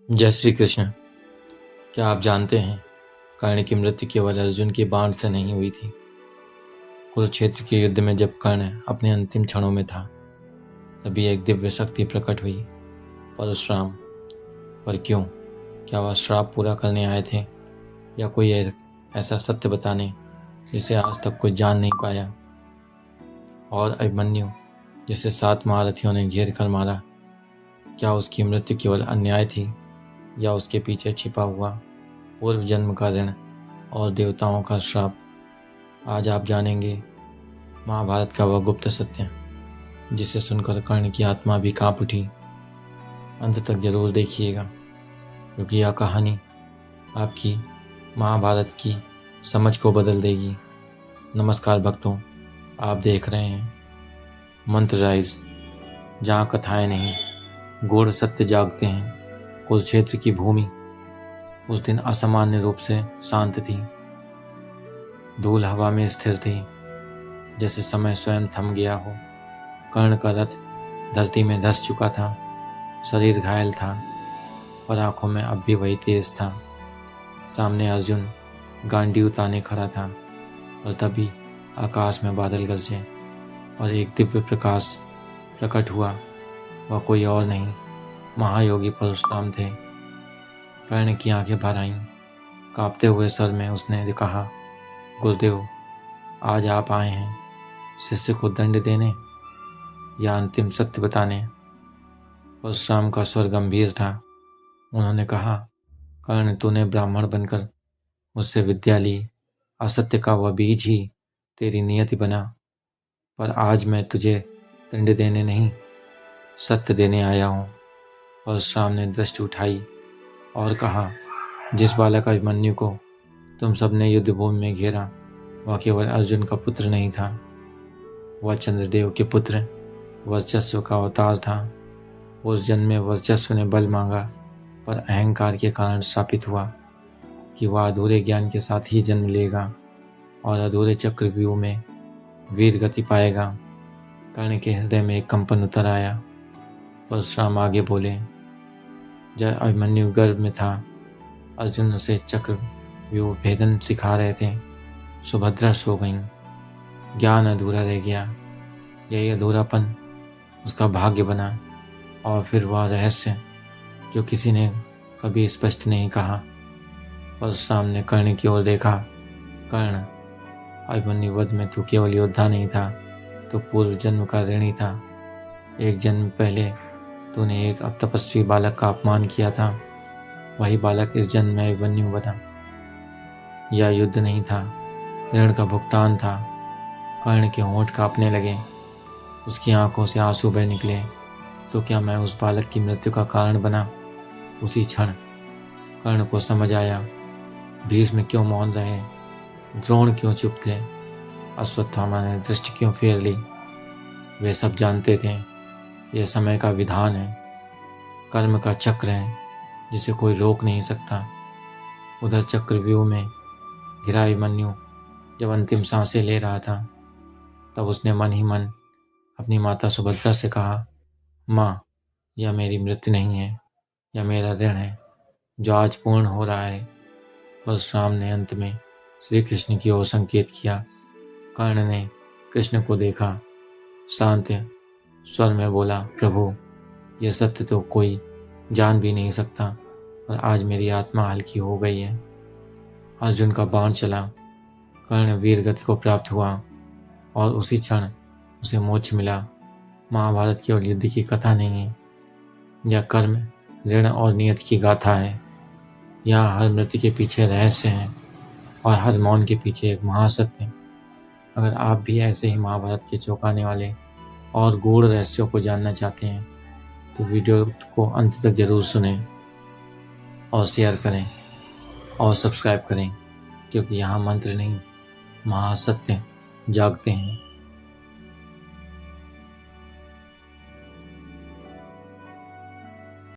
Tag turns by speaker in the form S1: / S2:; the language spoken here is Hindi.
S1: जय श्री कृष्ण। क्या आप जानते हैं कर्ण की मृत्यु केवल अर्जुन के बाण से नहीं हुई थी। कुरुक्षेत्र के युद्ध में जब कर्ण अपने अंतिम क्षणों में था तभी एक दिव्य शक्ति प्रकट हुई, परशुराम। पर क्यों? क्या वह श्राप पूरा करने आए थे या कोई ऐसा सत्य बताने जिसे आज तक कोई जान नहीं पाया? और अभिमन्यु जिसे 7 महारथियों ने घेर कर मारा, क्या उसकी मृत्यु केवल अन्याय थी या उसके पीछे छिपा हुआ पूर्व जन्म का ऋण और देवताओं का श्राप? आज आप जानेंगे महाभारत का वह गुप्त सत्य जिसे सुनकर कर्ण की आत्मा भी कांप उठी। अंत तक जरूर देखिएगा, क्योंकि यह कहानी आपकी महाभारत की समझ को बदल देगी। नमस्कार भक्तों, आप देख रहे हैं मंत्र राइज, जहाँ कथाएं नहीं गूढ़ सत्य जागते हैं। कुरुक्षेत्र की भूमि उस दिन असामान्य रूप से शांत थी। धूल हवा में स्थिर थी, जैसे समय स्वयं थम गया हो। कर्ण का रथ धरती में धंस चुका था, शरीर घायल था, पर आंखों में अब भी वही तेज था। सामने अर्जुन गांडीव ताने खड़ा था, और तभी आकाश में बादल गरजे और एक दिव्य प्रकाश प्रकट हुआ। वह कोई और नहीं, महायोगी परशुराम थे। कर्ण की आंखें भर आईं। कांपते हुए सर में उसने कहा, गुरुदेव, आज आप आए हैं शिष्य को दंड देने या अंतिम सत्य बताने? परशुराम का स्वर गंभीर था। उन्होंने कहा, कर्ण, तूने ब्राह्मण बनकर मुझसे विद्या ली, असत्य का वह बीज ही तेरी नियति बना। पर आज मैं तुझे दंड देने नहीं, सत्य देने आया हूँ। परशुराम ने दृष्टि उठाई और कहा, जिस बालक अभिमन्यु को तुम सबने युद्धभूमि में घेरा, वह केवल अर्जुन का पुत्र नहीं था, वह चंद्रदेव के पुत्र वर्चस्व का अवतार था। उस जन्म में वर्चस्व ने बल मांगा, पर अहंकार के कारण श्रापित हुआ कि वह अधूरे ज्ञान के साथ ही जन्म लेगा और अधूरे चक्रव्यूह में वीर गति पाएगा। कर्ण के हृदय में एक कंपन उतर आया। परशुराम आगे बोले, जब अभिमन्यु गर्भ में था, अर्जुन उसे चक्रव्यूह भेदन सिखा रहे थे। सुभद्रा सो गईं, ज्ञान अधूरा रह गया। यही अधूरापन उसका भाग्य बना, और फिर वह रहस्य जो किसी ने कभी स्पष्ट नहीं कहा। परशुराम ने कर्ण की ओर देखा। कर्ण, अभिमन्यु वध में तू केवल योद्धा नहीं था, तो पूर्व जन्म का ऋणी था। एक जन्म पहले तूने एक तपस्वी बालक का अपमान किया था, वही बालक इस जन्म में अभिमन्यु बना। यह युद्ध नहीं था, ऋण का भुगतान था। कर्ण के होंठ कांपने लगे, उसकी आंखों से आंसू बह निकले। तो क्या मैं उस बालक की मृत्यु का कारण बना? उसी क्षण कर्ण को समझ आया, भीष्म क्यों मौन रहे, द्रोण क्यों चुप थे, अश्वत्थामा ने दृष्टि क्यों फेर ली। वे सब जानते थे यह समय का विधान है, कर्म का चक्र है जिसे कोई रोक नहीं सकता। उधर चक्रव्यूह में घिरा अभिमन्यु जब अंतिम सांसें ले रहा था, तब उसने मन ही मन अपनी माता सुभद्रा से कहा, माँ, यह मेरी मृत्यु नहीं है, यह मेरा ऋण है जो आज पूर्ण हो रहा है। परशुराम ने अंत में श्री कृष्ण की ओर संकेत किया। कर्ण ने कृष्ण को देखा, शांत स्वर में बोला, प्रभु, यह सत्य तो कोई जान भी नहीं सकता, पर आज मेरी आत्मा हल्की हो गई है। अर्जुन का बाण चला, कर्ण वीर गति को प्राप्त हुआ, और उसी क्षण उसे मोक्ष मिला। महाभारत केवल युद्ध की कथा नहीं है, यह कर्म, ऋण और नियति की गाथा है। यहाँ हर मृत्यु के पीछे रहस्य है, और हर मौन के पीछे एक महासत्य है। अगर आप भी ऐसे ही महाभारत के चौंकाने वाले और गूढ़ रहस्यों को जानना चाहते हैं, तो वीडियो को अंत तक जरूर सुनें और शेयर करें और सब्सक्राइब करें, क्योंकि यहाँ मंत्र नहीं, महासत्य जागते हैं।